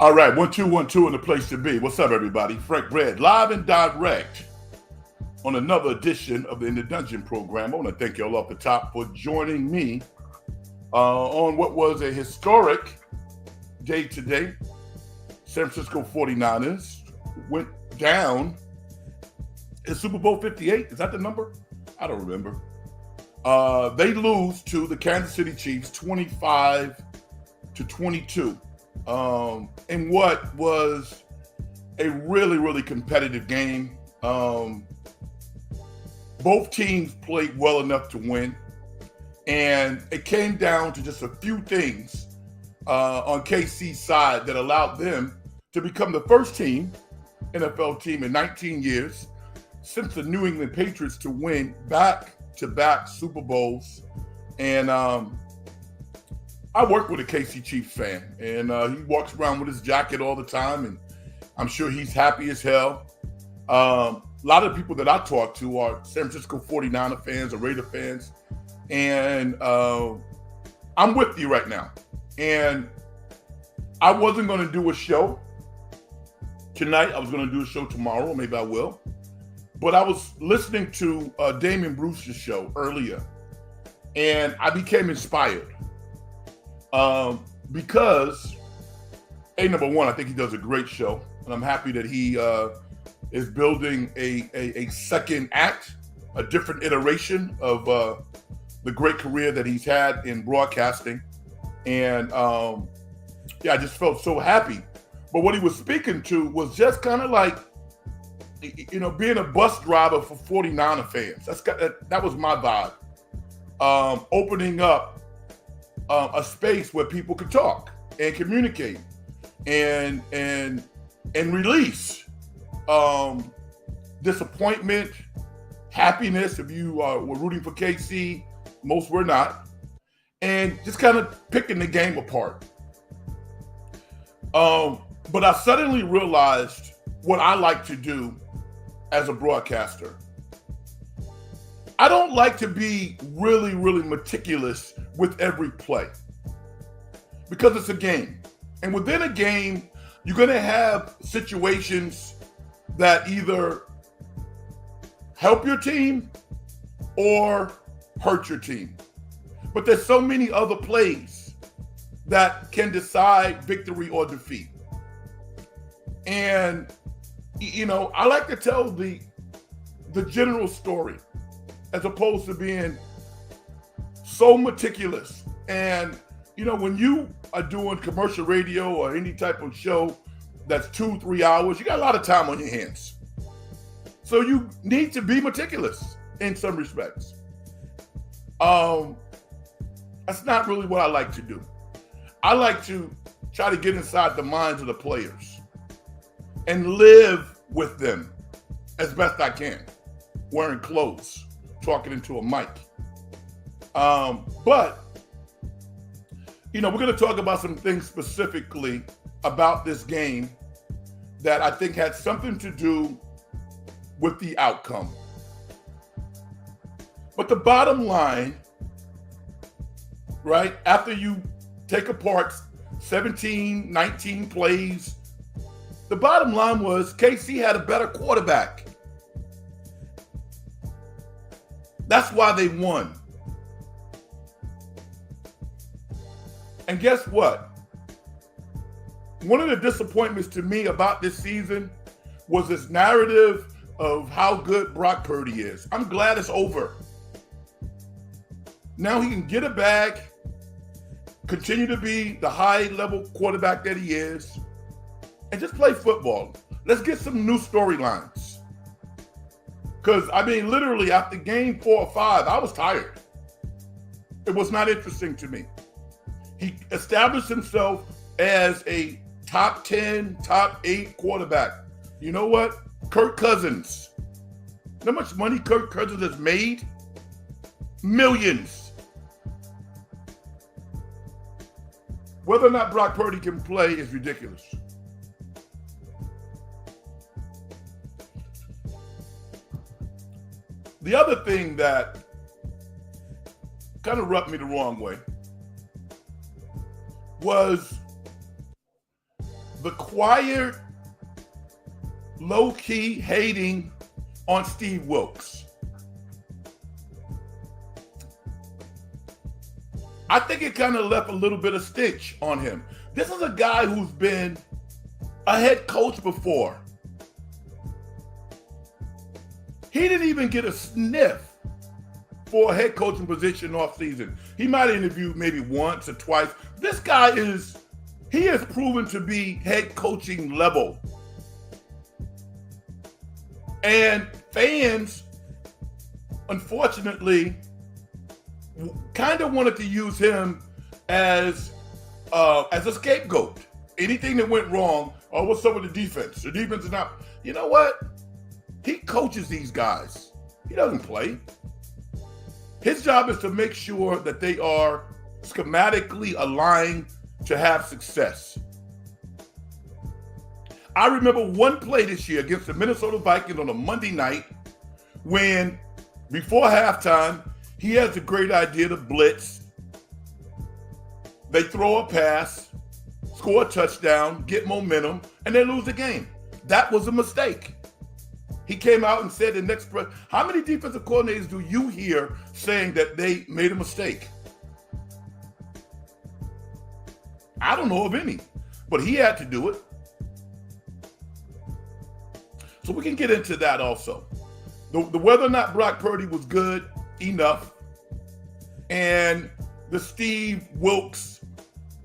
All right, 1 2 1 2 in the place to be. What's up, everybody? Frank Red, live and direct on another edition of the In the Dungeon program. I want to thank you all off the top for joining me on what was a historic day today. San Francisco 49ers went down in Super Bowl 58. Is that the number? I don't remember. They lose to the Kansas City Chiefs 25-22. In what was a really, really competitive game. Both teams played well enough to win. And it came down to just a few things on KC's side that allowed them to become the first NFL team in 19 years since the New England Patriots to win back-to-back Super Bowls. And I work with a KC Chiefs fan, and he walks around with his jacket all the time, and I'm sure he's happy as hell. A lot of the people that I talk to are San Francisco 49er fans or Raider fans, and I'm with you right now. And I wasn't going to do a show tonight. I was going to do a show tomorrow. Maybe I will. But I was listening to Damon Brewster's show earlier, and I became inspired. Because number one, I think he does a great show, and I'm happy that he is building a second act, a different iteration of the great career that he's had in broadcasting. And I just felt so happy. But what he was speaking to was just kind of like, being a bus driver for 49er fans. That was my vibe. Opening up a space where people could talk and communicate and release disappointment, happiness. If you were rooting for KC, most were not, and just kind of picking the game apart. But I suddenly realized what I like to do as a broadcaster. I don't like to be really, really meticulous with every play because it's a game. And within a game, you're going to have situations that either help your team or hurt your team. But there's so many other plays that can decide victory or defeat. And, I like to tell the general story, as opposed to being so meticulous. And, when you are doing commercial radio or any type of show that's 2-3 hours, you got a lot of time on your hands. So you need to be meticulous in some respects. That's not really what I like to do. I like to try to get inside the minds of the players and live with them as best I can, wearing clothes, talking into a mic. But, we're going to talk about some things specifically about this game that I think had something to do with the outcome. But the bottom line, right, after you take apart 17, 19 plays, the bottom line was KC had a better quarterback. That's why they won. And guess what? One of the disappointments to me about this season was this narrative of how good Brock Purdy is. I'm glad it's over. Now he can get a bag, continue to be the high-level quarterback that he is, and just play football. Let's get some new storylines. Because, literally after game 4 or 5, I was tired. It was not interesting to me. He established himself as a top 10, top 8 quarterback. You know what? Kirk Cousins. You know how much money Kirk Cousins has made? Millions. Whether or not Brock Purdy can play is ridiculous. The other thing that kind of rubbed me the wrong way was the quiet, low-key hating on Steve Wilkes. I think it kind of left a little bit of stench on him. This is a guy who's been a head coach before. He didn't even get a sniff for a head coaching position off season. He might have interviewed maybe once or twice. This guy he has proven to be head coaching level. And fans, unfortunately, kind of wanted to use him as a scapegoat. Anything that went wrong, oh, what's up with the defense? The defense is not. You know what? He coaches these guys. He doesn't play. His job is to make sure that they are schematically aligned to have success. I remember one play this year against the Minnesota Vikings on a Monday night when, before halftime, he has a great idea to blitz. They throw a pass, score a touchdown, get momentum, and they lose the game. That was a mistake. He came out and said the next press. How many defensive coordinators do you hear saying that they made a mistake? I don't know of any, but he had to do it. So we can get into that also. The whether or not Brock Purdy was good enough, and the Steve Wilkes,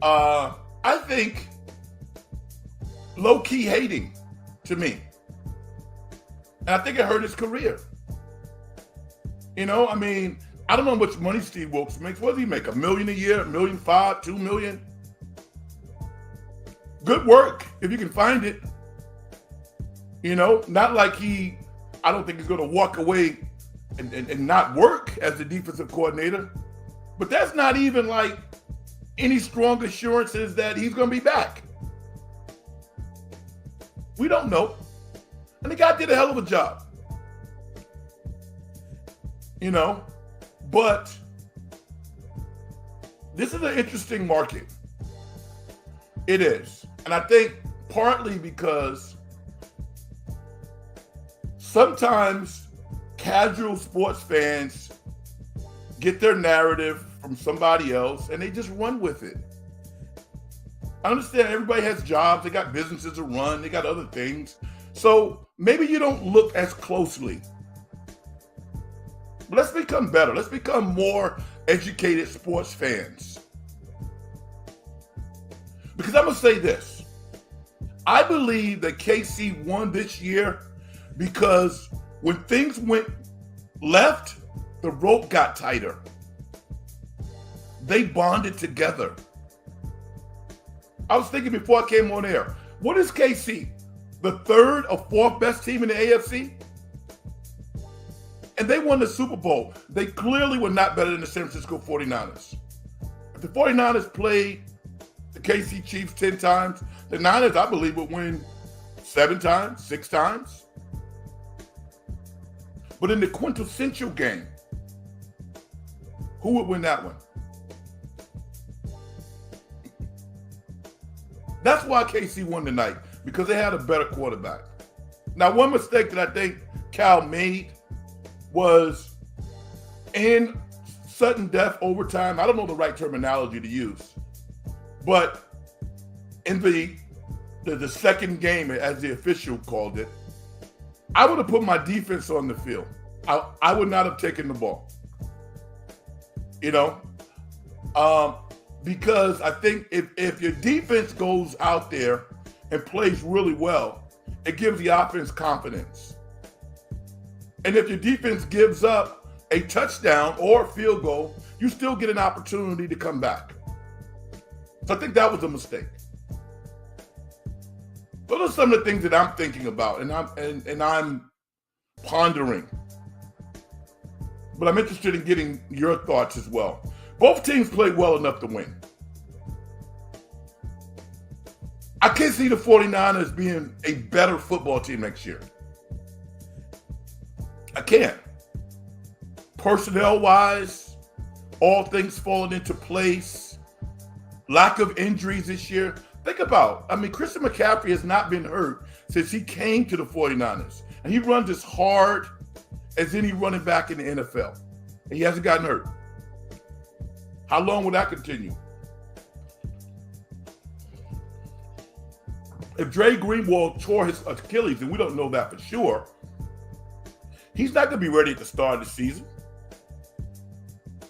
I think, low-key hating to me. And I think it hurt his career. You know, I mean, I don't know how much money Steve Wilkes makes. What does he make? $1 million a year? $1.5 million? $2 million? Good work if you can find it. You know, not like I don't think he's going to walk away and not work as the defensive coordinator. But that's not even like any strong assurances that he's going to be back. We don't know. And the guy did a hell of a job. You know, but this is an interesting market. It is. And I think partly because sometimes casual sports fans get their narrative from somebody else and they just run with it. I understand everybody has jobs, they got businesses to run, they got other things. So maybe you don't look as closely. But let's become better. Let's become more educated sports fans. Because I'm going to say this. I believe that KC won this year because when things went left, the rope got tighter. They bonded together. I was thinking before I came on air, what is KC? The third or fourth best team in the AFC? And they won the Super Bowl. They clearly were not better than the San Francisco 49ers. If the 49ers played the KC Chiefs 10 times, the Niners, I believe, would win 7 times, 6 times. But in the quintessential game, who would win that one? That's why KC won tonight, because they had a better quarterback. Now, one mistake that I think Cal made was in sudden death overtime. I don't know the right terminology to use, but in the second game, as the official called it, I would have put my defense on the field. I would not have taken the ball. You know, because I think if your defense goes out there and plays really well, it gives the offense confidence. And if your defense gives up a touchdown or a field goal, you still get an opportunity to come back. So I think that was a mistake. Those are some of the things that I'm thinking about and I'm pondering. But I'm interested in getting your thoughts as well. Both teams played well enough to win. I can't see the 49ers being a better football team next year. I can't. Personnel-wise, all things falling into place, lack of injuries this year, Think about, Christian McCaffrey has not been hurt since he came to the 49ers. And he runs as hard as any running back in the NFL. And he hasn't gotten hurt. How long will that continue? If Dre Greenwald tore his Achilles, and we don't know that for sure, he's not going to be ready at the start of the season.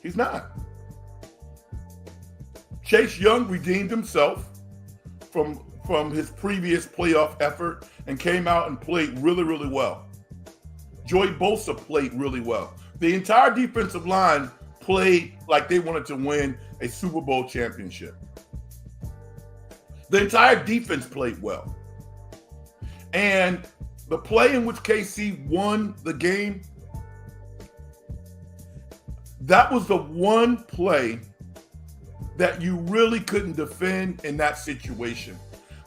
He's not. Chase Young redeemed himself from his previous playoff effort and came out and played really, really well. Joey Bosa played really well. The entire defensive line played like they wanted to win a Super Bowl championship. The entire defense played well. And the play in which KC won the game, that was the one play that you really couldn't defend in that situation.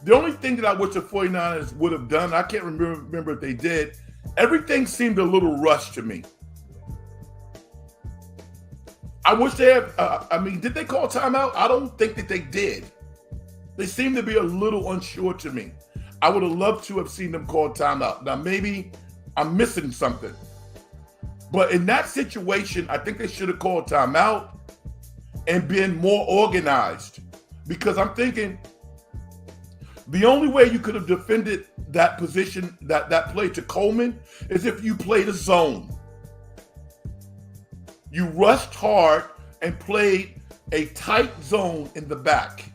The only thing that I wish the 49ers would have done, I can't remember if they did, everything seemed a little rushed to me. I wish they had, did they call timeout? I don't think that they did. They seem to be a little unsure to me. I would have loved to have seen them call timeout. Now, maybe I'm missing something. But in that situation, I think they should have called timeout and been more organized. Because I'm thinking the only way you could have defended that position, that play to Coleman, is if you played a zone. You rushed hard and played a tight zone in the back.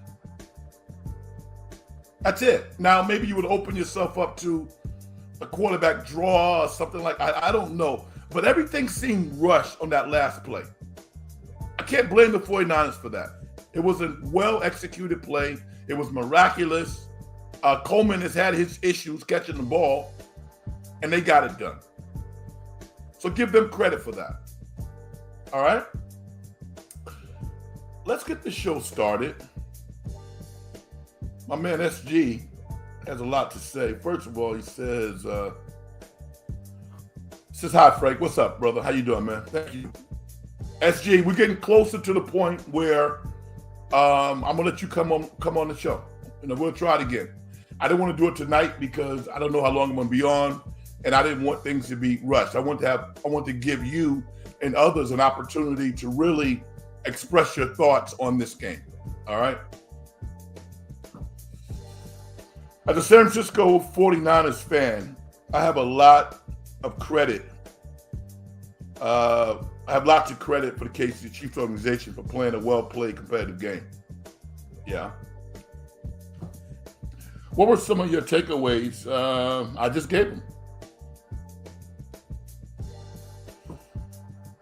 That's it. Now, maybe you would open yourself up to a quarterback draw or something like I don't know. But everything seemed rushed on that last play. I can't blame the 49ers for that. It was a well-executed play. It was miraculous. Coleman has had his issues catching the ball, and they got it done. So give them credit for that. All right? Let's get the show started. My man SG has a lot to say. First of all, he says, hi, Frank. What's up, brother? How you doing, man? Thank you. SG, we're getting closer to the point where I'm going to let you come on the show. We'll try it again. I didn't want to do it tonight because I don't know how long I'm going to be on, and I didn't want things to be rushed. I want to give you and others an opportunity to really express your thoughts on this game. All right? As a San Francisco 49ers fan, I have a lot of credit. I have lots of credit for the KC Chiefs organization for playing a well-played competitive game. Yeah. What were some of your takeaways? I just gave them.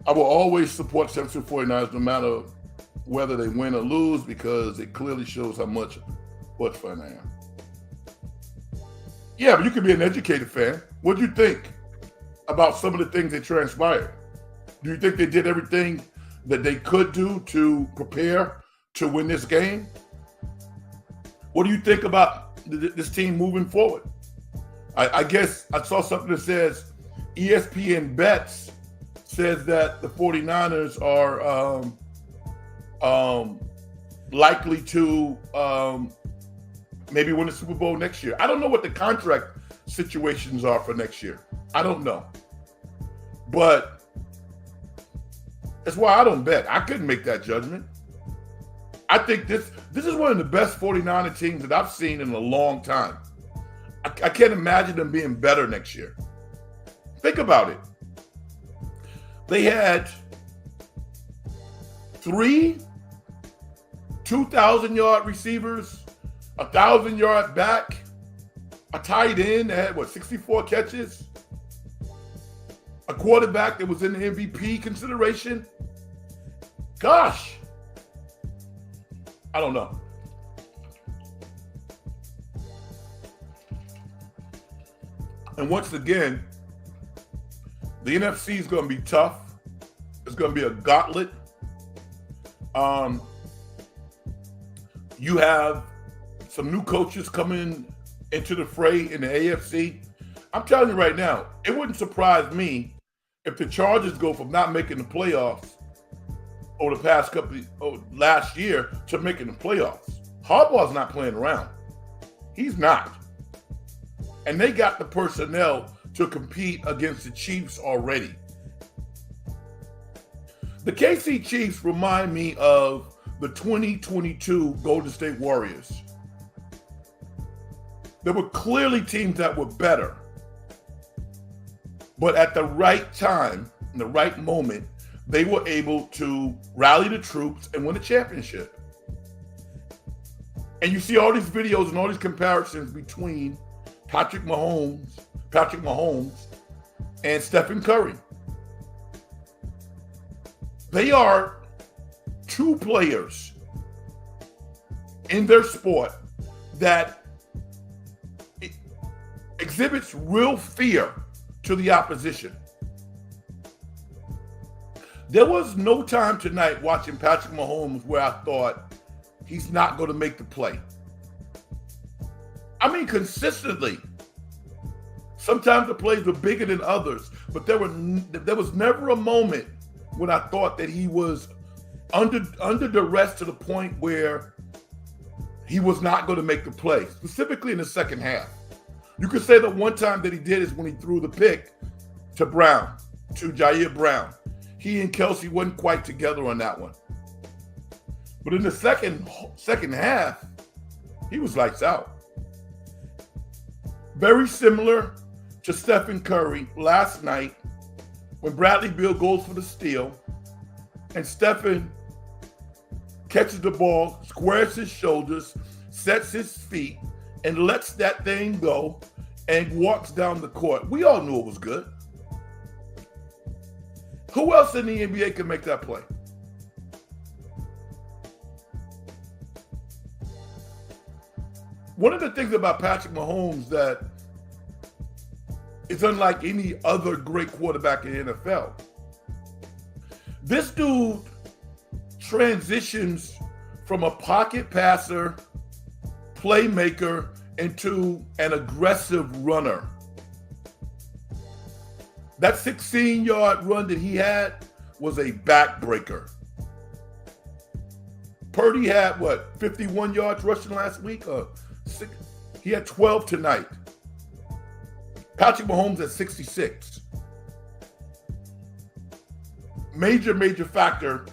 I will always support San Francisco 49ers no matter whether they win or lose because it clearly shows how much fun I am. Yeah, but you could be an educated fan. What do you think about some of the things that transpired? Do you think they did everything that they could do to prepare to win this game? What do you think about this team moving forward? I guess I saw something that says ESPN Bets says that the 49ers are likely to maybe win the Super Bowl next year. I don't know what the contract situations are for next year. I don't know. But that's why I don't bet. I couldn't make that judgment. I think this is one of the best 49er teams that I've seen in a long time. I can't imagine them being better next year. Think about it. They had 3 2,000-yard receivers, 1,000-yard back, a tight end that had, 64 catches, a quarterback that was in the MVP consideration. Gosh, I don't know. And once again, the NFC is going to be tough. It's going to be a gauntlet. You have some new coaches coming into the fray in the AFC. I'm telling you right now, it wouldn't surprise me if the Chargers go from not making the playoffs over the past last year to making the playoffs. Harbaugh's not playing around. He's not. And they got the personnel to compete against the Chiefs already. The KC Chiefs remind me of the 2022 Golden State Warriors. There were clearly teams that were better, but at the right time, in the right moment, they were able to rally the troops and win a championship. And you see all these videos and all these comparisons between Patrick Mahomes, and Stephen Curry. They are two players in their sport that exhibits real fear to the opposition. There was no time tonight watching Patrick Mahomes where I thought he's not going to make the play. I mean, consistently. Sometimes the plays were bigger than others, but there was never a moment when I thought that he was under duress to the point where he was not going to make the play, specifically in the second half. You could say the one time that he did is when he threw the pick to Jair Brown. He and Kelsey wasn't quite together on that one. But in the second half, he was lights out. Very similar to Stephen Curry last night when Bradley Beal goes for the steal and Stephen catches the ball, squares his shoulders, sets his feet, and lets that thing go and walks down the court. We all knew it was good. Who else in the NBA can make that play? One of the things about Patrick Mahomes that is unlike any other great quarterback in the NFL. This dude transitions from a pocket passer, playmaker, into an aggressive runner. That 16-yard run that he had was a backbreaker. Purdy had, 51 yards rushing last week? He had 12 tonight. Patrick Mahomes at 66. Major factor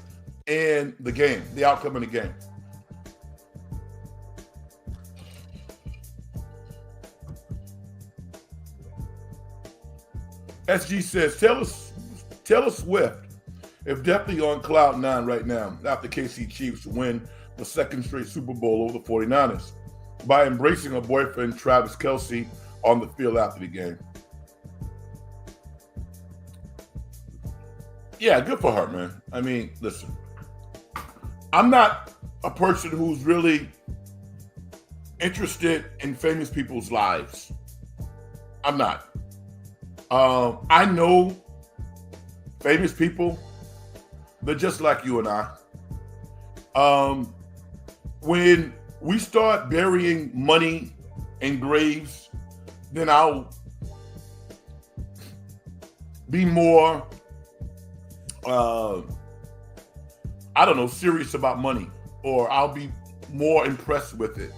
in the game, the outcome of the game. SG says, Taylor Swift is definitely on cloud nine right now after KC Chiefs win the second straight Super Bowl over the 49ers by embracing her boyfriend Travis Kelce on the field after the game. Yeah, good for her, man. I mean, listen, I'm not a person who's really interested in famous people's lives. I'm not. I know famous people. They're just like you and I. When we start burying money in graves, then I'll be more, serious about money, or I'll be more impressed with it.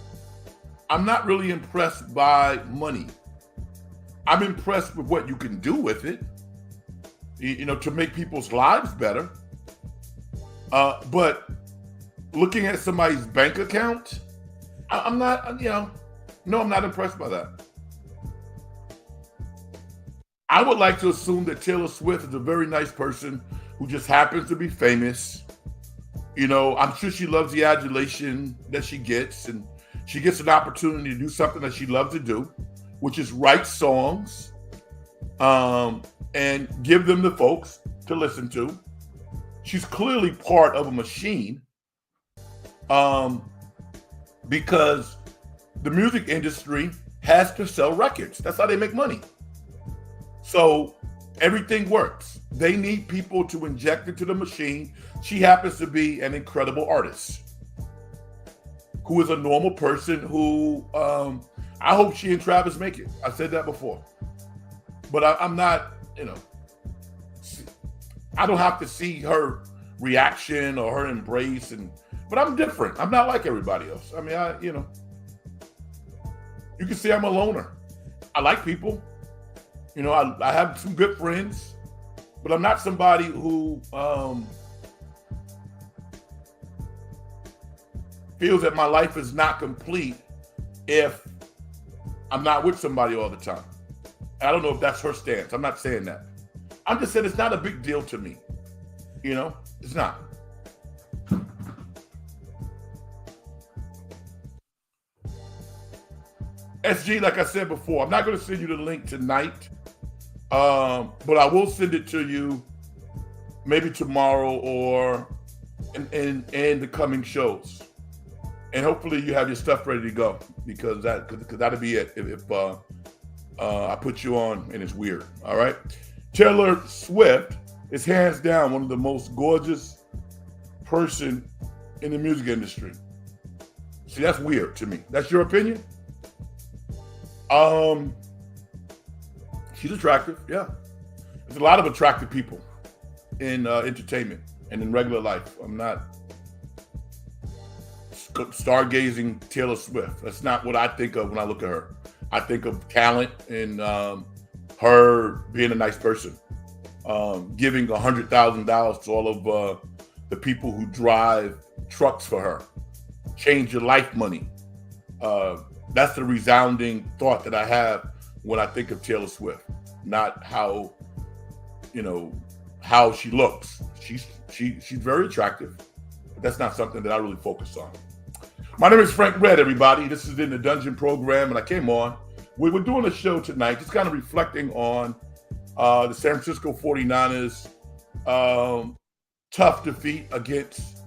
I'm not really impressed by money. I'm impressed with what you can do with it, to make people's lives better. But looking at somebody's bank account, I'm not, I'm not impressed by that. I would like to assume that Taylor Swift is a very nice person who just happens to be famous. I'm sure she loves the adulation that she gets, and she gets an opportunity to do something that she loves to do, which is write songs and give them to folks to listen to. She's clearly part of a machine because the music industry has to sell records. That's how they make money. So everything works. They need people to inject into the machine. She happens to be an incredible artist who is a normal person who I hope she and Travis make it. I said that before. But I'm not, I don't have to see her reaction or her embrace, but I'm different. I'm not like everybody else. I mean, You can say I'm a loner. I like people. You know, I have some good friends, but I'm not somebody who feels that my life is not complete if I'm not with somebody all the time. I don't know if that's her stance. I'm not saying that. I'm just saying it's not a big deal to me. You know, it's not. SG, like I said before, I'm not going to send you the link tonight, but I will send it to you maybe tomorrow or in the coming shows. And hopefully you have your stuff ready to go because that'll be it if I put you on and it's weird. All right. Taylor Swift is hands down one of the most gorgeous person in the music industry. See, that's weird to me. That's your opinion? She's attractive, yeah. There's a lot of attractive people in entertainment and in regular life. I'm not stargazing Taylor Swift. That's not what I think of when I look at her. I think of talent and her being a nice person, giving $100,000 to all of the people who drive trucks for her, change your life money. That's the resounding thought that I have when I think of Taylor Swift, not how, how she looks. She's very attractive, but that's not something that I really focus on. My name is Frank Red, everybody. This is in the Dungeon program, and I came on. We were doing a show tonight, just kind of reflecting on the San Francisco 49ers' tough defeat against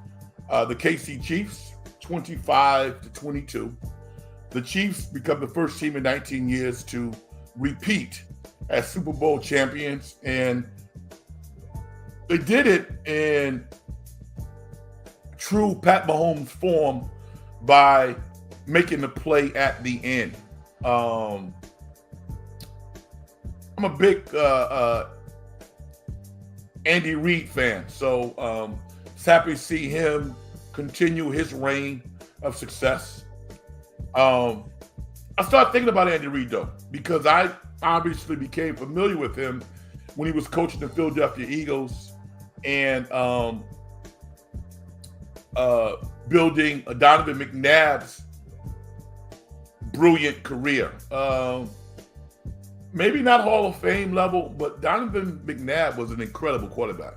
the KC Chiefs, 25-22. The Chiefs become the first team in 19 years to repeat as Super Bowl champions, and they did it in true Pat Mahomes form by making the play at the end. I'm a big Andy Reid fan, so it's happy to see him continue his reign of success. I started thinking about Andy Reid though, because I obviously became familiar with him when he was coaching the Philadelphia Eagles and building Donovan McNabb's brilliant career. Maybe not Hall of Fame level, but Donovan McNabb was an incredible quarterback.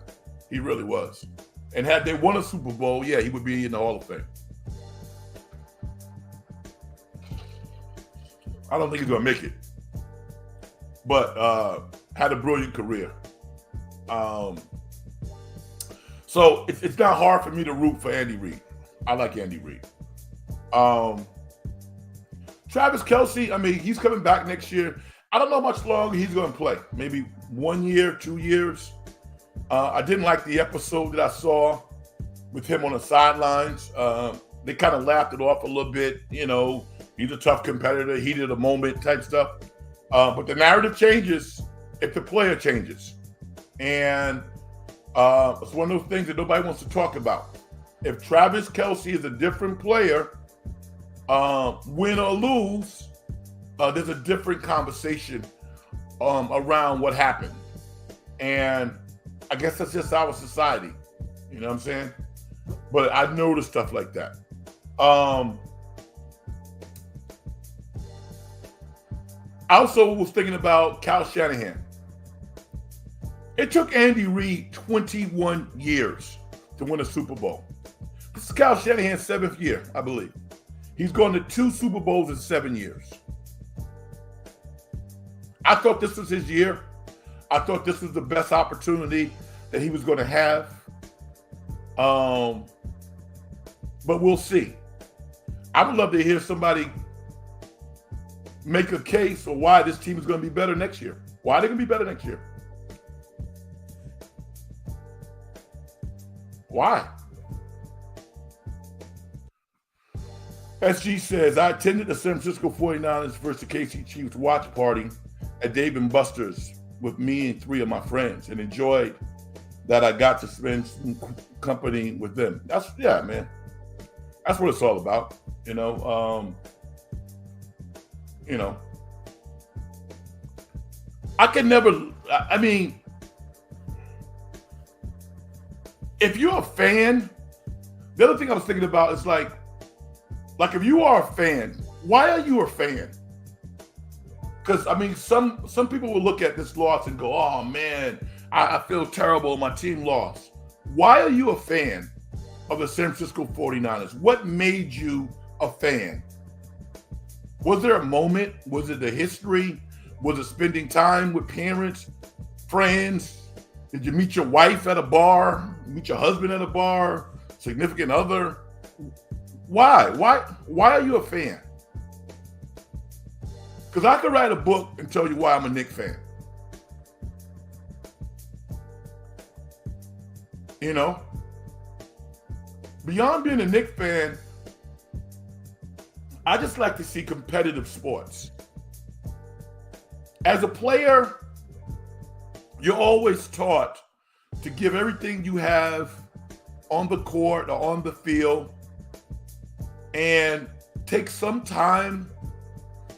He really was. And had they won a Super Bowl, yeah, he would be in the Hall of Fame. I don't think he's going to make it, but had a brilliant career. So it's not hard for me to root for Andy Reid. I like Andy Reid. Travis Kelce, I mean, he's coming back next year. I don't know how much longer he's going to play. Maybe 1 year, 2 years. I didn't like the episode that I saw with him on the sidelines. They kind of laughed it off a little bit. He's a tough competitor, heat of the moment type stuff. But the narrative changes if the player changes. And it's one of those things that nobody wants to talk about. If Travis Kelce is a different player, win or lose, there's a different conversation around what happened. And I guess that's just our society. You know what I'm saying? But I noticed stuff like that. I also was thinking about Kyle Shanahan. It took Andy Reid 21 years to win a Super Bowl. This is Kyle Shanahan's 7th year, I believe. He's gone to 2 Super Bowls in 7 years. I thought this was his year. I thought this was the best opportunity that he was going to have. But we'll see. I would love to hear somebody make a case for why this team is going to be better next year. Why are they going to be better next year? Why? SG says, I attended the San Francisco 49ers versus the KC Chiefs watch party at Dave & Buster's with me and 3 of my friends and enjoyed that I got to spend some company with them. Yeah, man. That's what it's all about. You know, I can never, I mean, if you're a fan, the other thing I was thinking about is like if you are a fan, why are you a fan? Because I mean, some people will look at this loss and go, "Oh man, I feel terrible. My team lost." Why are you a fan of the San Francisco 49ers? What made you a fan? Was there a moment? Was it the history? Was it spending time with parents, friends? Did you meet your wife at a bar? Meet your husband at a bar? Significant other? Why? Why are you a fan? Because I could write a book and tell you why I'm a Knicks fan. You know? Beyond being a Knicks fan, I just like to see competitive sports. As a player, you're always taught to give everything you have on the court or on the field and take some time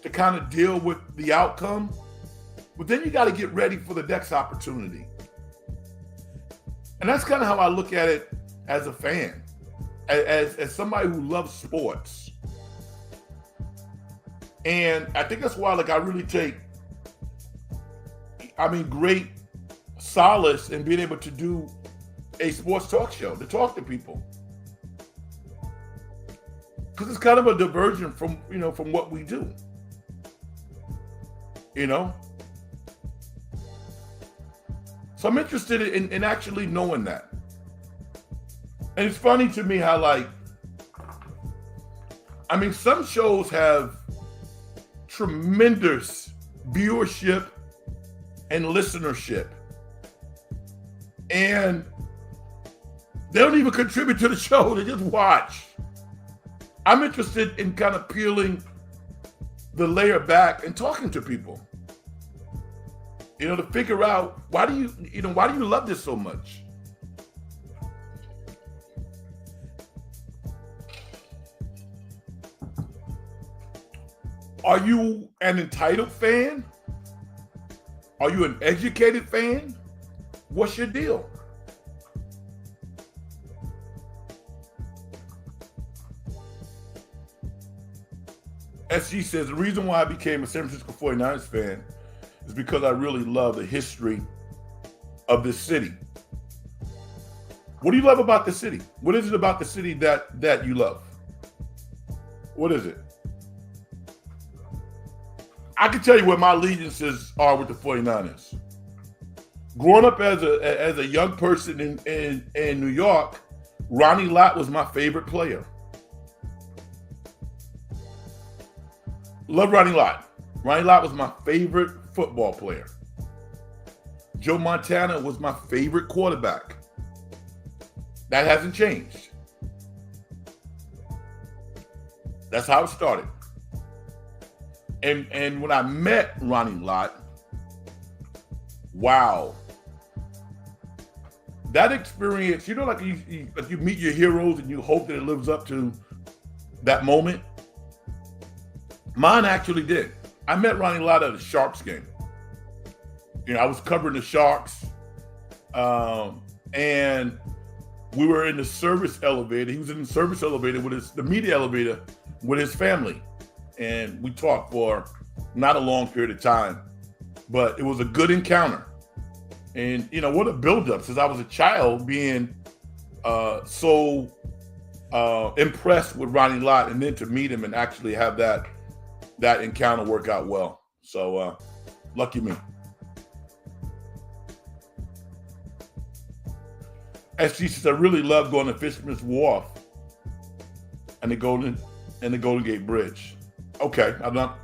to kind of deal with the outcome. But then you got to get ready for the next opportunity. And that's kind of how I look at it as a fan, as somebody who loves sports. And I think that's why, like, I really take, great solace in being able to do a sports talk show, to talk to people. Because it's kind of a diversion from what we do. So I'm interested in actually knowing that. And it's funny to me how, some shows have tremendous viewership and listenership, and they don't even contribute to the show, they just watch. I'm interested in kind of peeling the layer back and talking to people, to figure out why do you love this so much? Are you an entitled fan? Are you an educated fan? What's your deal? SG says, the reason why I became a San Francisco 49ers fan is because I really love the history of this city. What do you love about the city? What is it about the city that you love? What is it? I can tell you what my allegiances are with the 49ers. Growing up as a young person in New York, Ronnie Lott was my favorite player. Love Ronnie Lott. Ronnie Lott was my favorite football player. Joe Montana was my favorite quarterback. That hasn't changed. That's how it started. And when I met Ronnie Lott, wow. That experience, like you meet your heroes and you hope that it lives up to that moment. Mine actually did. I met Ronnie Lott at a Sharks game. I was covering the Sharks, and we were in the service elevator. He was in the service elevator the media elevator with his family. And we talked for not a long period of time, but it was a good encounter. And, what a buildup, since I was a child being so impressed with Ronnie Lott, and then to meet him and actually have that encounter work out well. So lucky me. SG says, I really love going to Fisherman's Wharf and the Golden Gate Bridge. Okay, I'm not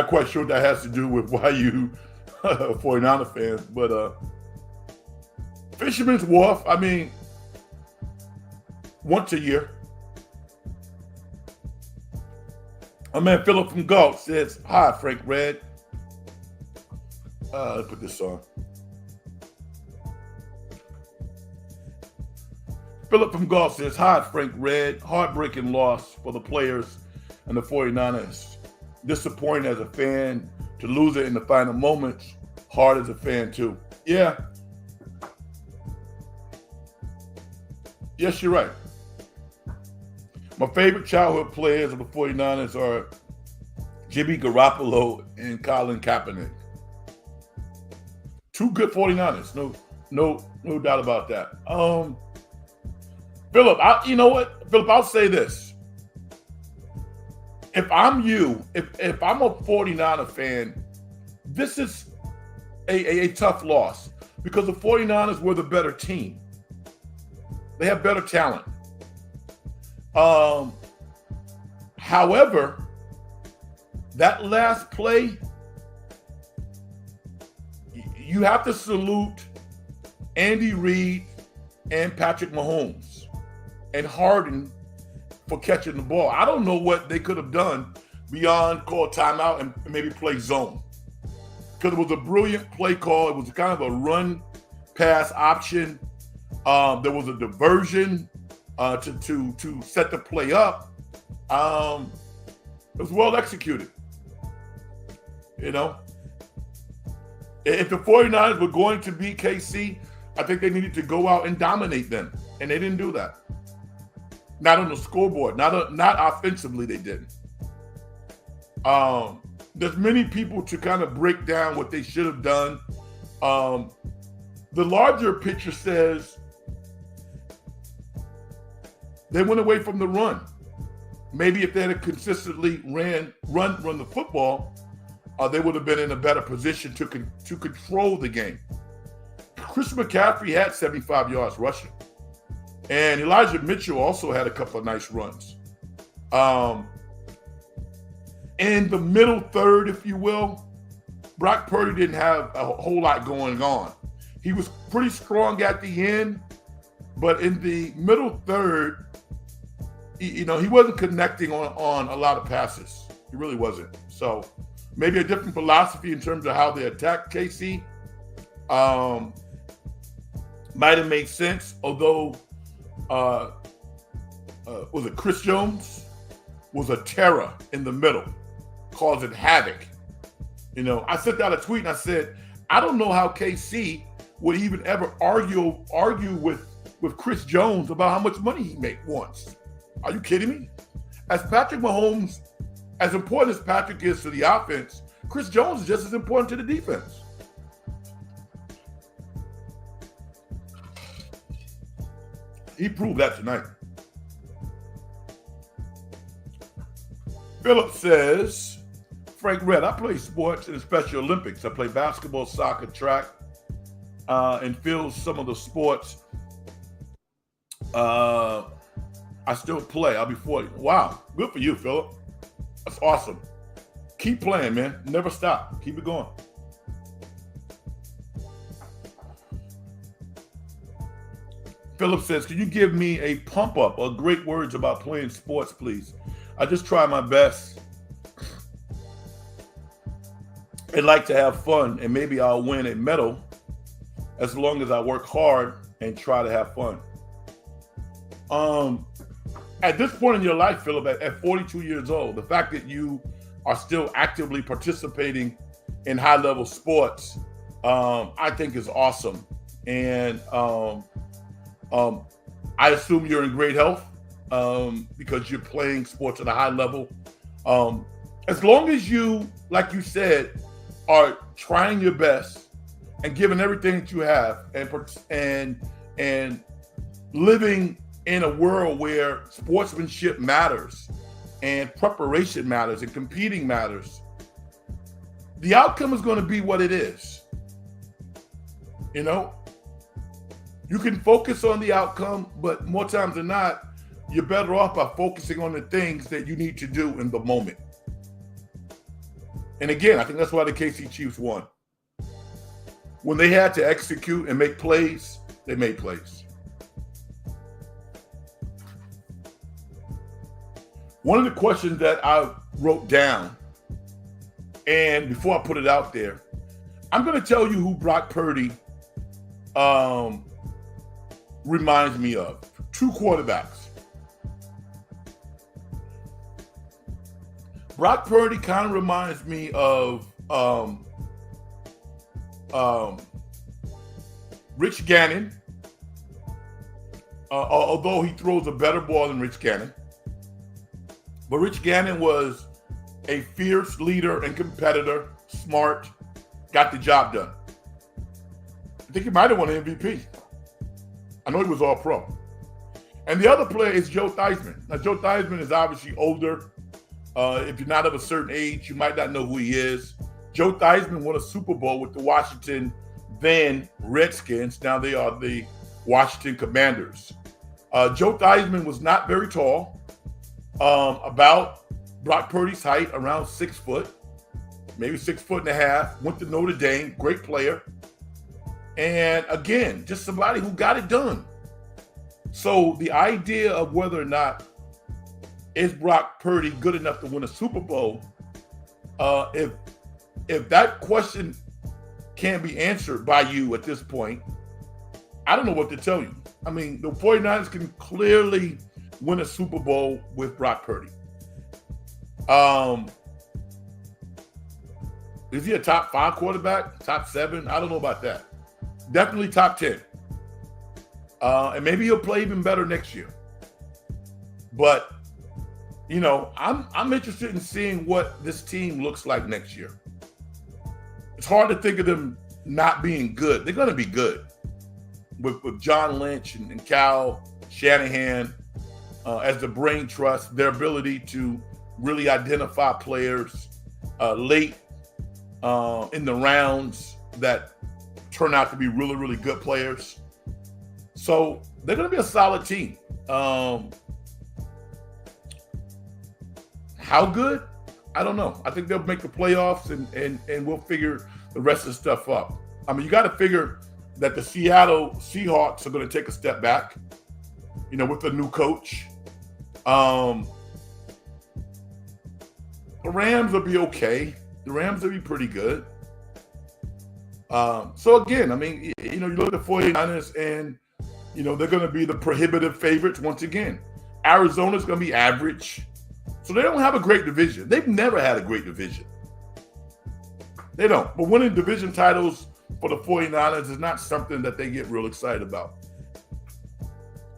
quite sure what that has to do with why you 49er fans, but Fisherman's Wharf, once a year. My man Philip from Gulf says, hi, Frank Red. Let's put this on. Philip from Gulf says, hi, Frank Red. Heartbreaking loss for the players and the 49ers. disappointing as a fan to lose it in the final moments. Hard as a fan too. Yeah. Yes, you're right. My favorite childhood players of the 49ers are Jimmy Garoppolo and Colin Kaepernick. Two good 49ers. No doubt about that. Philip, you know what? Philip, I'll say this. If I'm you, if I'm a 49er fan, this is a tough loss because the 49ers were the better team. They have better talent. However, that last play, you have to salute Andy Reid and Patrick Mahomes and Harden for catching the ball. I don't know what they could have done beyond call timeout and maybe play zone. Because it was a brilliant play call. It was kind of a run pass option. There was a diversion to set the play up. It was well executed. You know, if the 49ers were going to beat KC, I think they needed to go out and dominate them. And they didn't do that. Not on the scoreboard. Not offensively, they didn't. There's many people to kind of break down what they should have done. The larger picture says they went away from the run. Maybe if they had consistently run the football, they would have been in a better position to control the game. Chris McCaffrey had 75 yards rushing. And Elijah Mitchell also had a couple of nice runs. In the middle third, if you will, Brock Purdy didn't have a whole lot going on. He was pretty strong at the end, but in the middle third, he wasn't connecting on a lot of passes. He really wasn't. So maybe a different philosophy in terms of how they attack KC might have made sense. Although, was it Chris Jones? Was a terror in the middle, causing havoc. I sent out a tweet and I said, I don't know how KC would even ever argue with Chris Jones about how much money he made once. Are you kidding me? As Patrick Mahomes, as important as Patrick is to the offense, Chris Jones is just as important to the defense. He proved that tonight. Philip says, Frank Red, I play sports in the Special Olympics. I play basketball, soccer, track, and field some of the sports. I still play. I'll be 40. Wow. Good for you, Philip. That's awesome. Keep playing, man. Never stop. Keep it going. Philip says, can you give me a pump up or great words about playing sports, please? I just try my best and like to have fun, and maybe I'll win a medal as long as I work hard and try to have fun. At this point in your life, Philip, at 42 years old, the fact that you are still actively participating in high-level sports, I think is awesome. And I assume you're in great health because you're playing sports at a high level. As long as you, like you said, are trying your best and giving everything that you have and living in a world where sportsmanship matters and preparation matters and competing matters, the outcome is going to be what it is. You can focus on the outcome, but more times than not, you're better off by focusing on the things that you need to do in the moment. And again, I think that's why the KC Chiefs won. When they had to execute and make plays, they made plays. One of the questions that I wrote down, and before I put it out there, I'm going to tell you who Brock Purdy reminds me of. Two quarterbacks. Brock Purdy kind of reminds me of um, Rich Gannon, although he throws a better ball than Rich Gannon. But Rich Gannon was a fierce leader and competitor, smart, got the job done. I think he might have won an MVP. I know he was all pro. And the other player is Joe Theismann. Now, Joe Theismann is obviously older. If you're not of a certain age, you might not know who he is. Joe Theismann won a Super Bowl with the Washington then Redskins. Now they are the Washington Commanders. Joe Theismann was not very tall, about Brock Purdy's height, around 6 foot, maybe 6.5 feet. Went to Notre Dame, great player. And again, just somebody who got it done. So the idea of whether or not is Brock Purdy good enough to win a Super Bowl, if that question can't be answered by you at this point, I don't know what to tell you. I mean, the 49ers can clearly win a Super Bowl with Brock Purdy. Is he a top 5 quarterback? Top 7? I don't know about that. Definitely top 10. And maybe he'll play even better next year. But, you know, I'm interested in seeing what this team looks like next year. It's hard to think of them not being good. They're going to be good with John Lynch and Cal Shanahan as the brain trust, their ability to really identify players late in the rounds that turn out to be really, really good players. So they're going to be a solid team. How good? I don't know. I think they'll make the playoffs and we'll figure the rest of the stuff up. I mean, you got to figure that the Seattle Seahawks are going to take a step back, you know, with a new coach. The Rams will be okay. The Rams will be pretty good. So again, I mean, you know, you look at the 49ers and, you know, they're going to be the prohibitive favorites once again. Arizona's going to be average. So they don't have a great division. They've never had a great division. They don't. But winning division titles for the 49ers is not something that they get real excited about.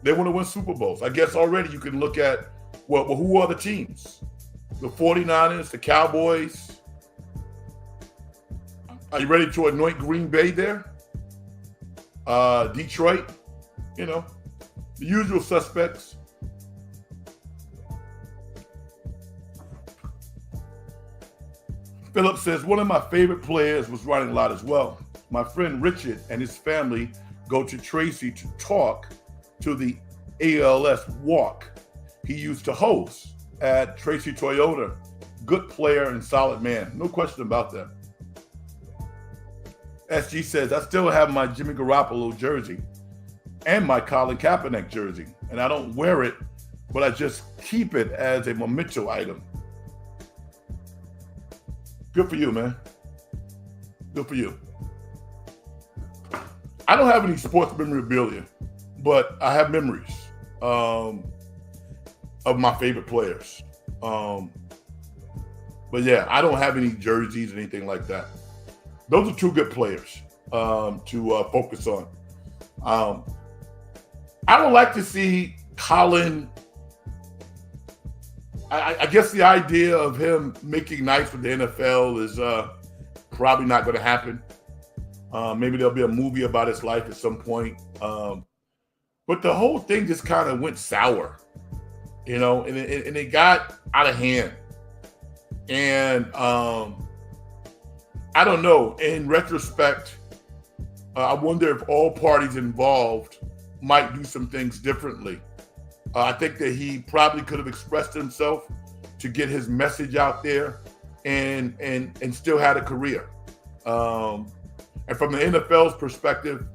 They want to win Super Bowls. I guess already you can look at, well, who are the teams? The 49ers, the Cowboys. Are you ready to anoint Green Bay there? Detroit, you know, the usual suspects. Philip says, one of my favorite players was running a lot as well. My friend Richard and his family go to Tracy to talk to the ALS walk he used to host at Tracy Toyota. Good player and solid man. No question about that. SG says, I still have my Jimmy Garoppolo jersey and my Colin Kaepernick jersey, and I don't wear it, but I just keep it as a memento item. Good for you, man. Good for you. I don't have any sports memorabilia, but I have memories of my favorite players. But yeah, I don't have any jerseys or anything like that. Those are two good players to focus on. I would like to see Colin. I guess the idea of him making nice with the NFL is probably not going to happen. Maybe there'll be a movie about his life at some point. But the whole thing just kind of went sour, you know, and it got out of hand. And I don't know. In retrospect, I wonder if all parties involved might do some things differently. I think that he probably could have expressed himself to get his message out there and still had a career. And from the NFL's perspective,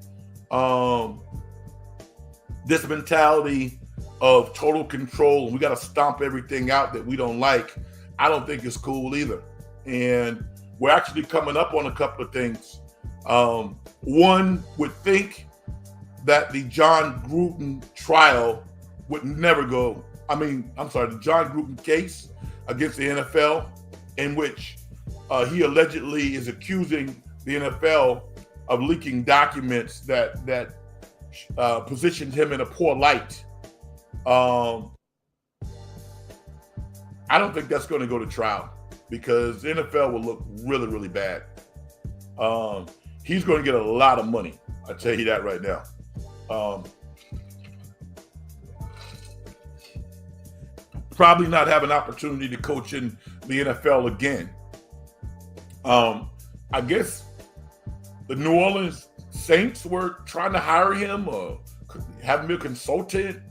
this mentality of total control, we got to stomp everything out that we don't like, I don't think is cool either. And we're actually coming up on a couple of things. One would think that the John Gruden trial would never go. The John Gruden case against the NFL, in which he allegedly is accusing the NFL of leaking documents that positioned him in a poor light. I don't think that's going to go to trial because the NFL will look really, really bad. He's going to get a lot of money. I tell you that right now. Probably not have an opportunity to coach in the NFL again. I guess the New Orleans Saints were trying to hire him or have him be a consultant.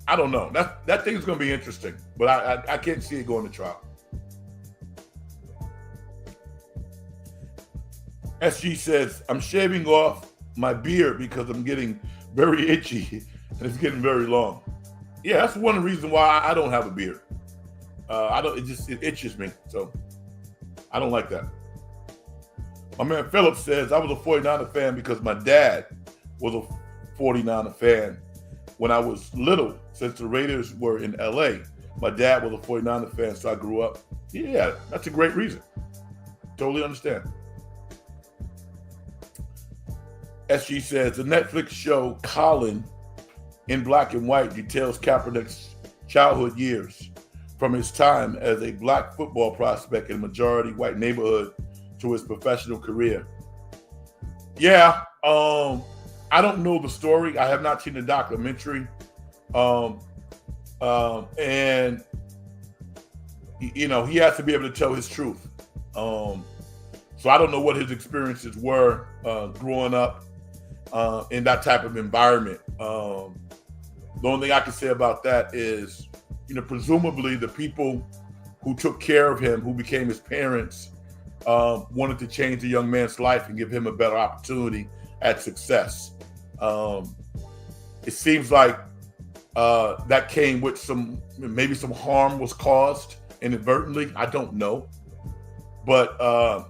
I don't know. That thing's going to be interesting, but I can't see it going to trial. SG says, I'm shaving off my beard because I'm getting very itchy and it's getting very long. Yeah, that's one reason why I don't have a beard. It itches me, so I don't like that. My man Philip says, I was a 49er fan because my dad was a 49er fan when I was little, since the Raiders were in LA. My dad was a 49er fan, so I grew up. Yeah, that's a great reason. Totally understand. SG says, the Netflix show Colin in Black and White details Kaepernick's childhood years from his time as a black football prospect in a majority white neighborhood to his professional career. Yeah, I don't know the story. I have not seen the documentary. And you know, he has to be able to tell his truth. So I don't know what his experiences were growing up in that type of environment. The only thing I can say about that is, you know, presumably the people who took care of him, who became his parents, wanted to change the young man's life and give him a better opportunity at success. It seems like that came with maybe some harm was caused inadvertently. I don't know. But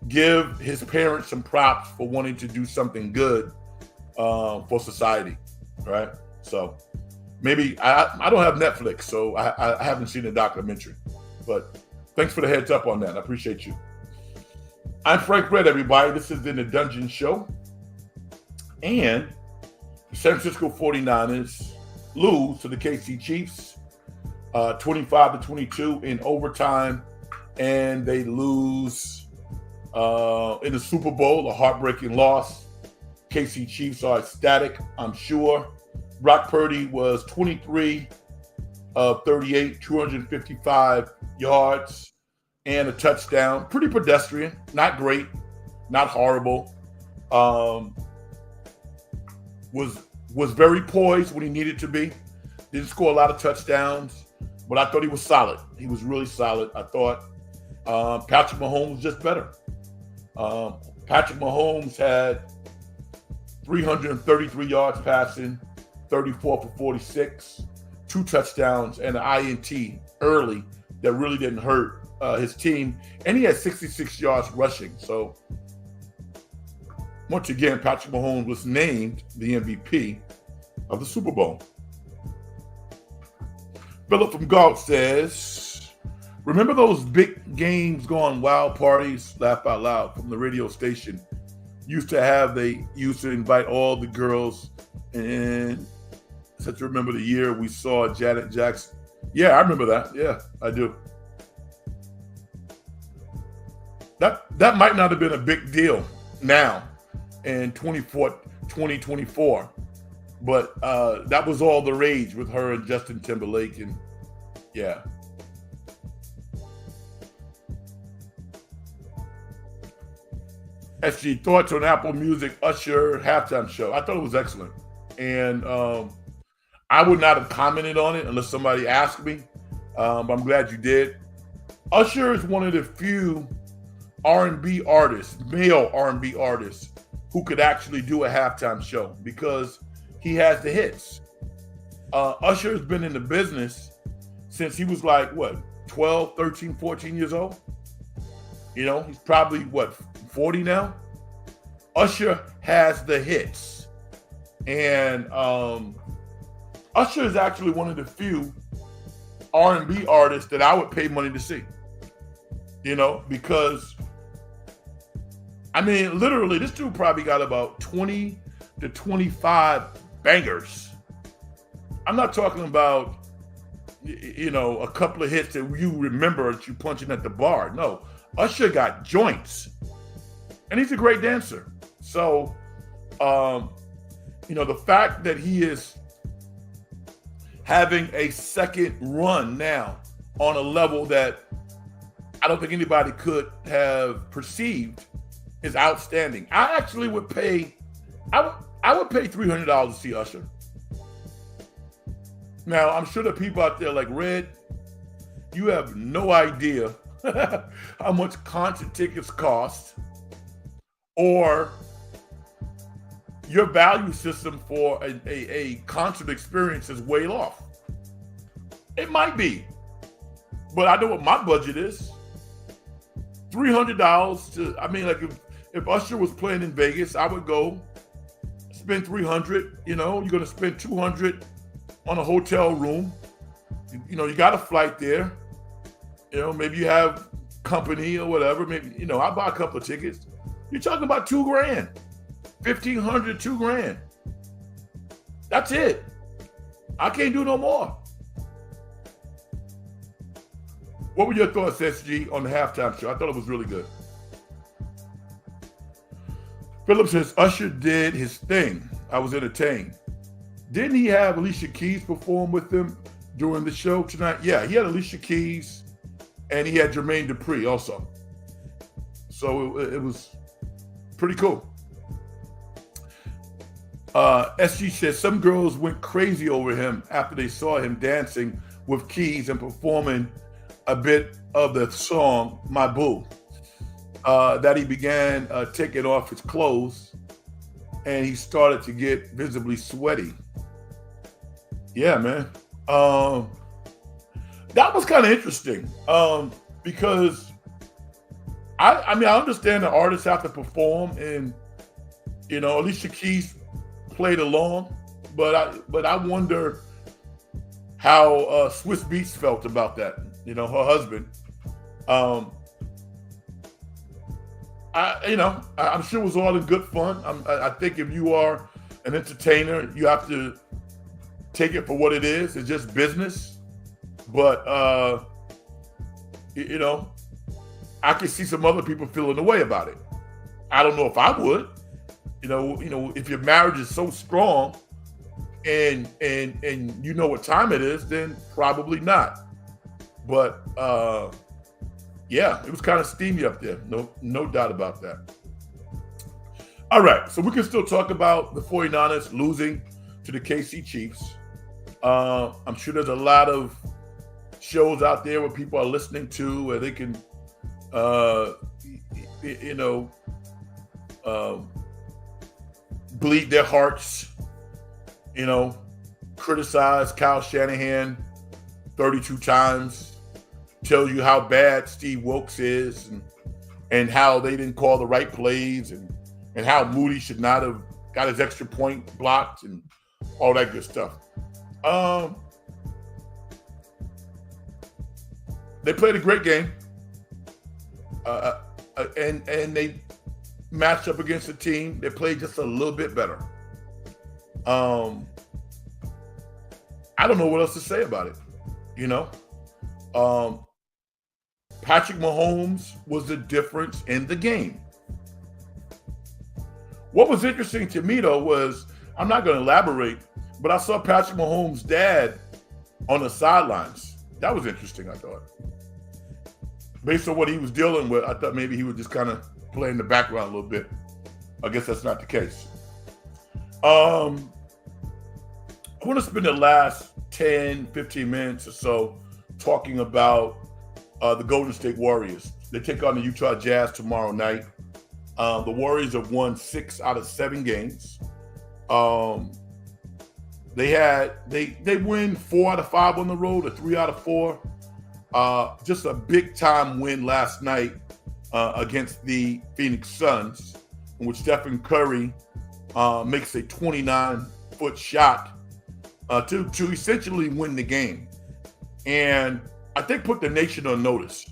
give his parents some props for wanting to do something good for society, right? So maybe I don't have Netflix, so I haven't seen the documentary. But thanks for the heads up on that. I appreciate you. I'm Frank Red, everybody. This is In the Dungeon Show. And the San Francisco 49ers lose to the KC Chiefs 25-22 in overtime. And they lose in the Super Bowl, a heartbreaking loss. KC Chiefs are ecstatic, I'm sure. Brock Purdy was 23 of 38, 255 yards and a touchdown. Pretty pedestrian, not great, not horrible. Was very poised when he needed to be. Didn't score a lot of touchdowns, but I thought he was solid. He was really solid. I thought Patrick Mahomes was just better. Patrick Mahomes had 333 yards passing, 34 for 46, 2 touchdowns, and an INT early that really didn't hurt his team. And he had 66 yards rushing. So once again, Patrick Mahomes was named the MVP of the Super Bowl. Philip from Galt says, remember those big games gone wild parties, laugh out loud, from the radio station? They used to invite all the girls, and such remember the year we saw Janet Jackson. Yeah, I remember that. Yeah, I do. That might not have been a big deal now in 2024, but that was all the rage with her and Justin Timberlake, and yeah. SG, thoughts on Apple Music Usher halftime show? I thought it was excellent, and I would not have commented on it unless somebody asked me. But I'm glad you did. Usher is one of the few R&B artists, male R&B artists, who could actually do a halftime show because he has the hits. Usher has been in the business since he was like, 12, 13, 14 years old? You know, he's probably, 40 now? Usher has the hits. And Usher is actually one of the few R&B artist that I would pay money to see. Because I mean, literally, this dude probably got about 20 to 25 bangers. I'm not talking about, a couple of hits that you remember that you punching at the bar. No, Usher got joints, and he's a great dancer. So, the fact that he is having a second run now on a level that I don't think anybody could have perceived is outstanding. I actually would pay, I would pay $300 to see Usher. Now, I'm sure the people out there like, Red, you have no idea how much concert tickets cost, or your value system for a concert experience is way off. It might be, but I know what my budget is. $300 if Usher was playing in Vegas, I would go spend $300. You're going to spend $200 on a hotel room. You got a flight there. Maybe you have company or whatever. Maybe, I buy a couple of tickets. You're talking about $2,000, $1,500, $2,000. That's it. I can't do no more. What were your thoughts, SG, on the halftime show? I thought it was really good. Philip says, Usher did his thing. I was entertained. Didn't he have Alicia Keys perform with him during the show tonight? Yeah, he had Alicia Keys, and he had Jermaine Dupri also. So it was pretty cool. SG says, some girls went crazy over him after they saw him dancing with Keys and performing a bit of the song, My Boo, that he began taking off his clothes, and he started to get visibly sweaty. Yeah, man. That was kind of interesting because I understand the artists have to perform, and Alicia Keys played along, but I wonder how Swiss Beats felt about that. Her husband. I'm sure it was all in good fun. I think if you are an entertainer, you have to take it for what it is. It's just business. But I can see some other people feeling the way about it. I don't know if I would. If your marriage is so strong and you know what time it is, then probably not. But yeah, it was kind of steamy up there. No doubt about that. All right, so we can still talk about the 49ers losing to the KC Chiefs. I'm sure there's a lot of shows out there where people are listening to where they can, bleed their hearts, criticize Kyle Shanahan 32 times, tell you how bad Steve Wilkes is and how they didn't call the right plays and how Moody should not have got his extra point blocked and all that good stuff. They played a great game, and they matched up against a team that played just a little bit better. I don't know what else to say about it. Patrick Mahomes was the difference in the game. What was interesting to me, though, was, I'm not going to elaborate, but I saw Patrick Mahomes' dad on the sidelines. That was interesting, I thought. Based on what he was dealing with, I thought maybe he would just kind of play in the background a little bit. I guess that's not the case. I want to spend the last 10, 15 minutes or so talking about the Golden State Warriors. They take on the Utah Jazz tomorrow night. The Warriors have won 6 out of 7 games. They win 4 out of 5 on the road, or 3 out of 4. Just a big time win last night against the Phoenix Suns, in which Stephen Curry makes a 29-foot shot to essentially win the game. and I think put the nation on notice.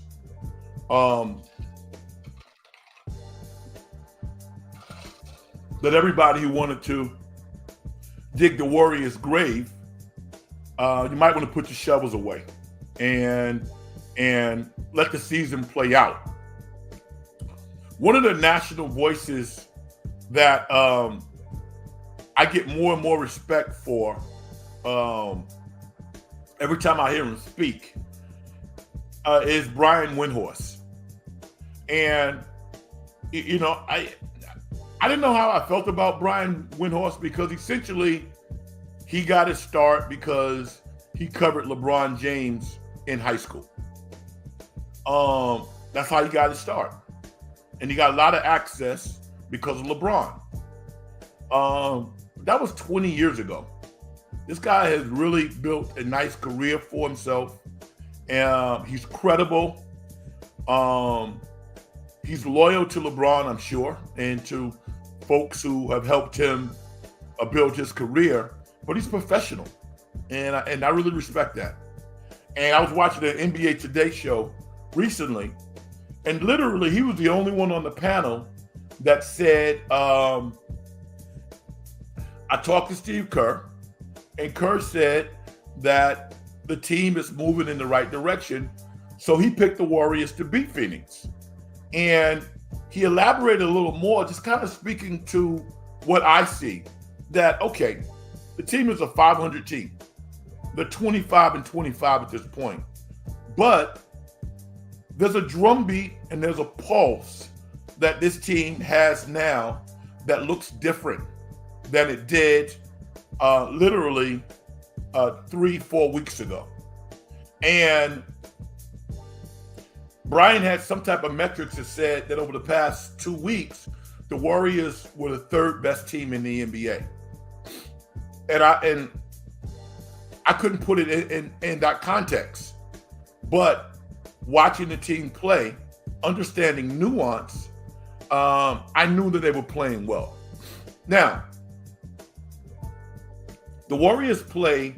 That everybody who wanted to dig the Warriors' grave, you might want to put your shovels away and let the season play out. One of the national voices that I get more and more respect for every time I hear him speak is Brian Windhorst. And, you know, I didn't know how I felt about Brian Windhorst because essentially he got his start because he covered LeBron James in high school. That's how he got his start. And he got a lot of access because of LeBron. That was 20 years ago. This guy has really built a nice career for himself. He's credible. He's loyal to LeBron, I'm sure, and to folks who have helped him build his career. But he's professional, and I really respect that. And I was watching the NBA Today show recently, and literally he was the only one on the panel that said, I talked to Steve Kerr, and Kerr said that the team is moving in the right direction, so he picked the Warriors to beat Phoenix. And he elaborated a little more, just kind of speaking to what I see, that, okay, the team is a 500 team. They're 25-25 at this point. But there's a drumbeat and there's a pulse that this team has now that looks different than it did literally 3-4 weeks ago. And Brian had some type of metrics that said that over the past 2 weeks, the Warriors were the third best team in the NBA. And I couldn't put it in that context. But watching the team play, understanding nuance, I knew that they were playing well. Now, the Warriors play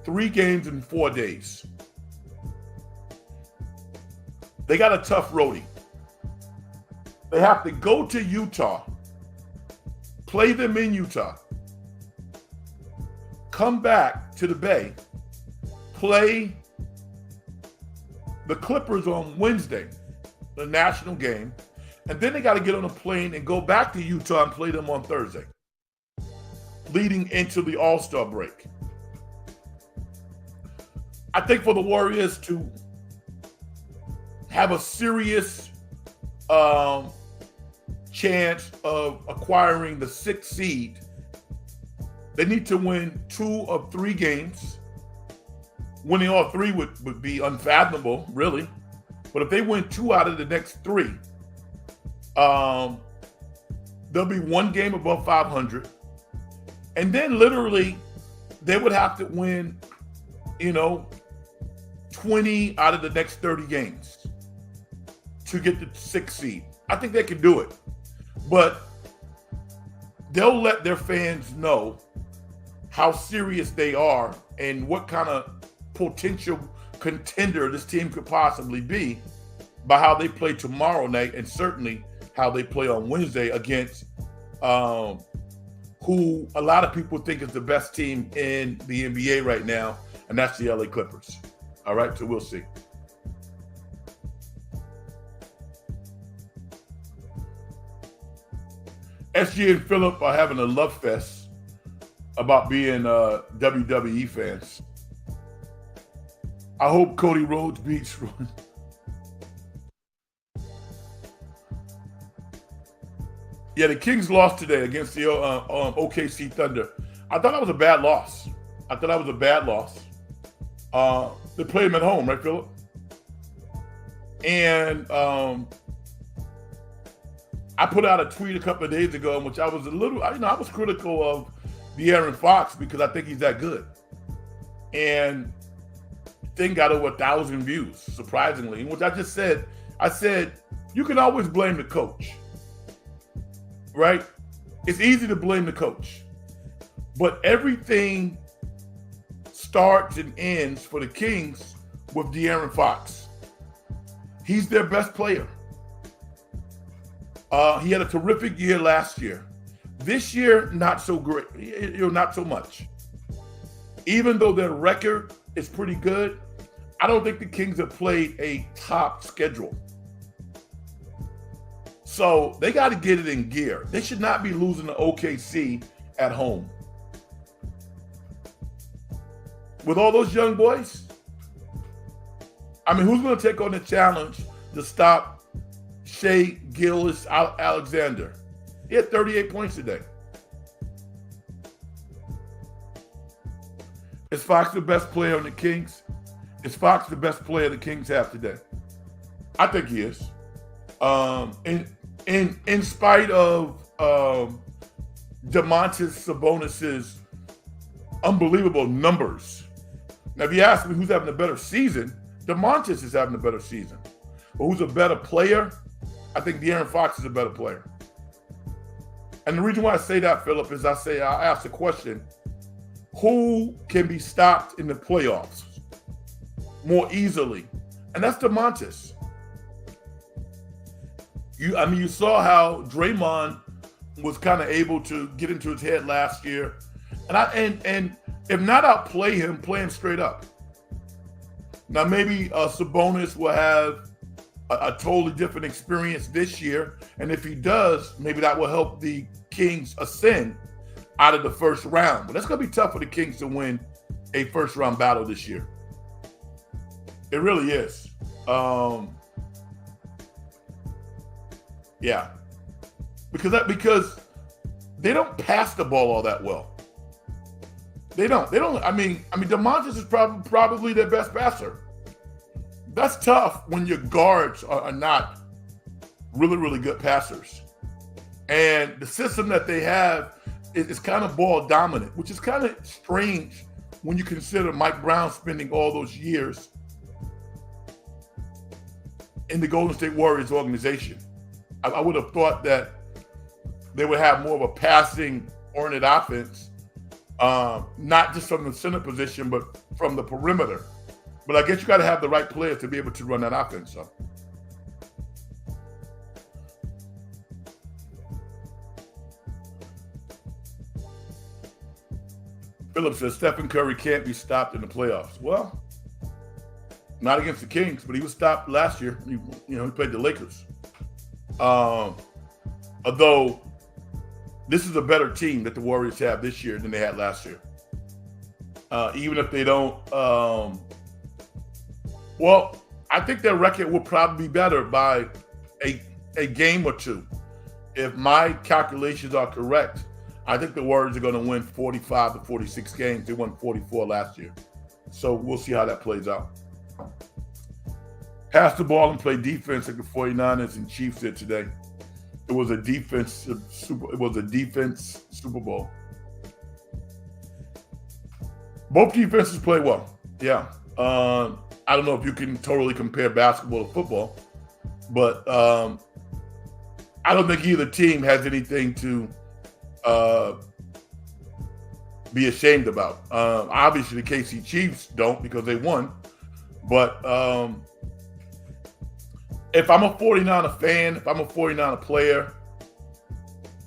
3 games in 4 days. They got a tough roadie. They have to go to Utah, play them in Utah, come back to the Bay, play the Clippers on Wednesday, the national game, and then they got to get on a plane and go back to Utah and play them on Thursday, leading into the All-Star break. I think for the Warriors to have a serious chance of acquiring the 6th seed, they need to win 2 of 3 games. Winning all 3 would be unfathomable, really. But if they win 2 out of the next 3, there'll be 1 game above 500. And then literally, they would have to win, 20 out of the next 30 games to get the 6th seed. I think they can do it. But they'll let their fans know how serious they are and what kind of potential contender this team could possibly be by how they play tomorrow night, and certainly how they play on Wednesday against who a lot of people think is the best team in the NBA right now, and that's the LA Clippers. All right, so we'll see. SG and Phillip are having a love fest about being WWE fans. I hope Cody Rhodes beats Ron. Yeah, the Kings lost today against the OKC Thunder. I thought that was a bad loss. They played them at home, right, Phillip? And I put out a tweet a couple of days ago in which I was I was critical of De'Aaron Fox because I think he's that good. And the thing got over 1,000 views, surprisingly, in which I just said, you can always blame the coach, right? It's easy to blame the coach, but everything starts and ends for the Kings with De'Aaron Fox. He's their best player. He had a terrific year last year. This year, not so great. Not so much. Even though their record is pretty good, I don't think the Kings have played a top schedule. So they got to get it in gear. They should not be losing to OKC at home. With all those young boys, I mean, who's going to take on the challenge to stop Shai Gilgeous-Alexander? He had 38 points today. Is Fox the best player on the Kings? Is Fox the best player the Kings have today? I think he is. In spite of Domantas Sabonis's unbelievable numbers. Now, if you ask me who's having a better season, Domantas is having a better season. But who's a better player? I think De'Aaron Fox is a better player. And the reason why I say that, Philip, is I ask the question, who can be stopped in the playoffs more easily? And that's Domantas. You saw how Draymond was kind of able to get into his head last year. And if not outplay him, play him straight up. Now, maybe Sabonis will have a totally different experience this year. And if he does, maybe that will help the Kings ascend out of the first round. But that's going to be tough for the Kings to win a first-round battle this year. It really is. Yeah. Because they don't pass the ball all that well. They don't. I mean, Domantas is probably their best passer. That's tough when your guards are not really, really good passers. And the system that they have is kind of ball dominant, which is kind of strange when you consider Mike Brown spending all those years in the Golden State Warriors organization. I would have thought that they would have more of a passing-oriented offense, not just from the center position, but from the perimeter. But I guess you got to have the right players to be able to run that offense. So. Philip says Stephen Curry can't be stopped in the playoffs. Well, not against the Kings, but he was stopped last year. He played the Lakers. Although this is a better team that the Warriors have this year than they had last year. Even if they don't, I think their record will probably be better by a game or two. If my calculations are correct, I think the Warriors are going to win 45 to 46 games. They won 44 last year. So we'll see how that plays out. Pass the ball and play defense like the 49ers and Chiefs did today. It was a defense Super Bowl. Both defenses play well. Yeah. I don't know if you can totally compare basketball to football, but I don't think either team has anything to be ashamed about. Obviously, the KC Chiefs don't because they won. But if I'm a 49er fan, if I'm a 49er player,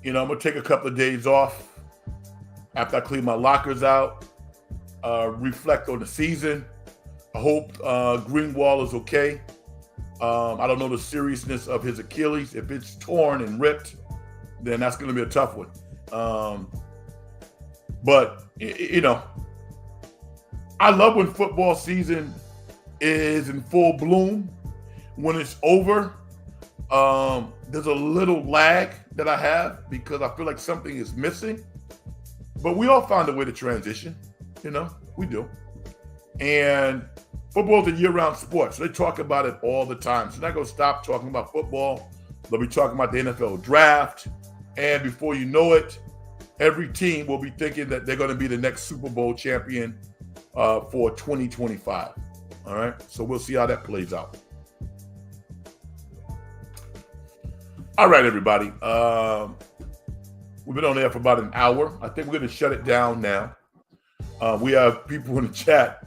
I'm going to take a couple of days off after I clean my lockers out, reflect on the season. I hope Greenwall is okay. I don't know the seriousness of his Achilles. If it's torn and ripped, then that's going to be a tough one. But I love when football season is in full bloom. When it's over, there's a little lag that I have because I feel like something is missing. But we all find a way to transition. We do. And football is a year-round sport, so they talk about it all the time. So they're not going to stop talking about football. They'll be talking about the NFL draft. And before you know it, every team will be thinking that they're going to be the next Super Bowl champion for 2025. All right? So we'll see how that plays out. All right, everybody. We've been on there for about an hour. I think we're going to shut it down now. We have people in the chat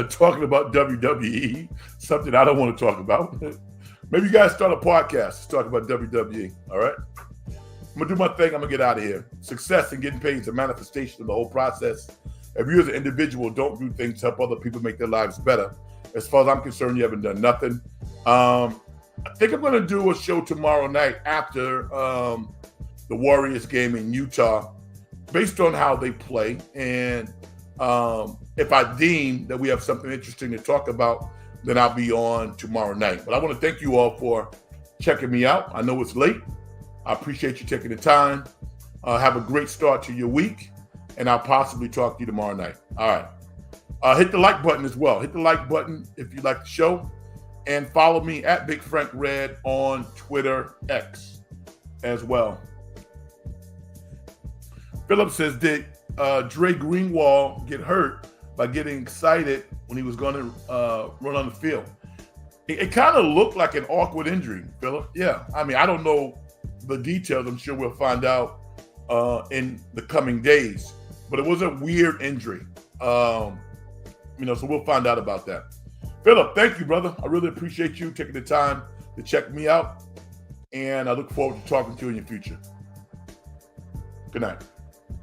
talking about WWE, something I don't want to talk about. Maybe you guys start a podcast to talk about WWE, all right? I'm going to do my thing. I'm going to get out of here. Success and getting paid is a manifestation of the whole process. If you as an individual don't do things to help other people make their lives better, as far as I'm concerned, you haven't done nothing. I think I'm going to do a show tomorrow night after the Warriors game in Utah, based on how they play. And if I deem that we have something interesting to talk about, then I'll be on tomorrow night. But I want to thank you all for checking me out. I know it's late. I appreciate you taking the time. Have a great start to your week, and I'll possibly talk to you tomorrow night. All right. Hit the like button as well. Hit the like button if you like the show, and follow me at Big Frank Red on Twitter X as well. Philip says, did Dre Greenwald get hurt by getting excited when he was going to run on the field? It kind of looked like an awkward injury, Philip. Yeah, I mean, I don't know the details. I'm sure we'll find out in the coming days. But it was a weird injury, so we'll find out about that. Philip, thank you, brother. I really appreciate you taking the time to check me out, and I look forward to talking to you in the future. Good night.